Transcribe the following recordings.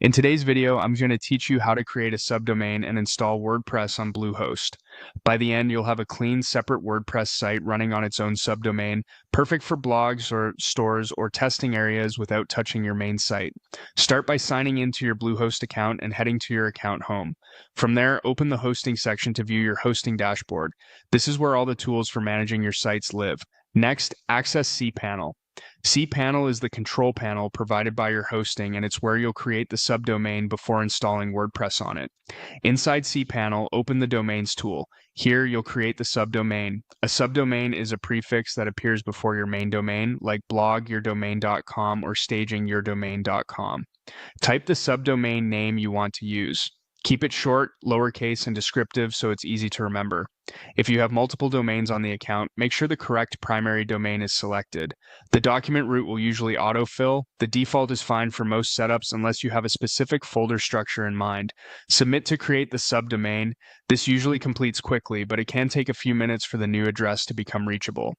In today's video, I'm going to teach you how to create a subdomain and install WordPress on Bluehost. By the end, you'll have a clean, separate WordPress site running on its own subdomain, perfect for blogs or stores or testing areas without touching your main site. Start by signing into your Bluehost account and heading to your account home. From there, open the hosting section to view your hosting dashboard. This is where all the tools for managing your sites live. Next, access cPanel. cPanel is the control panel provided by your hosting, and it's where you'll create the subdomain before installing WordPress on it. Inside cPanel, open the Domains tool. Here, you'll create the subdomain. A subdomain is a prefix that appears before your main domain, like blogyourdomain.com or stagingyourdomain.com. Type the subdomain name you want to use. Keep it short, lowercase, and descriptive so it's easy to remember. If you have multiple domains on the account, make sure the correct primary domain is selected. The document root will usually autofill. The default is fine for most setups unless you have a specific folder structure in mind. Submit to create the subdomain. This usually completes quickly, but it can take a few minutes for the new address to become reachable.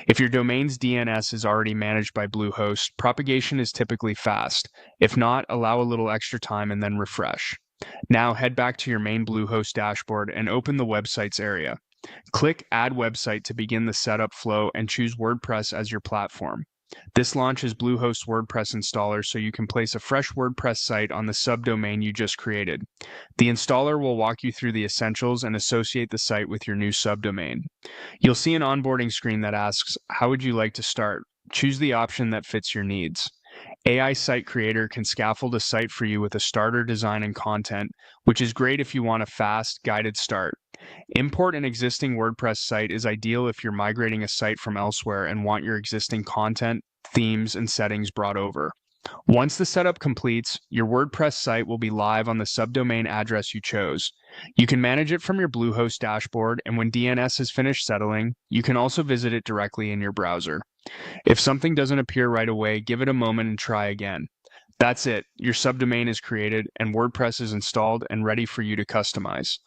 If your domain's DNS is already managed by Bluehost, propagation is typically fast. If not, allow a little extra time and then refresh. Now head back to your main Bluehost dashboard and open the Websites area. Click Add Website to begin the setup flow and choose WordPress as your platform. This launches Bluehost WordPress installer so you can place a fresh WordPress site on the subdomain you just created. The installer will walk you through the essentials and associate the site with your new subdomain. You'll see an onboarding screen that asks, "How would you like to start?" Choose the option that fits your needs. AI Site Creator can scaffold a site for you with a starter design and content, which is great if you want a fast, guided start. Import an existing WordPress site is ideal if you're migrating a site from elsewhere and want your existing content, themes, and settings brought over. Once the setup completes, your WordPress site will be live on the subdomain address you chose. You can manage it from your Bluehost dashboard, and when DNS is finished settling, you can also visit it directly in your browser. If something doesn't appear right away, give it a moment and try again. That's it. Your subdomain is created and WordPress is installed and ready for you to customize.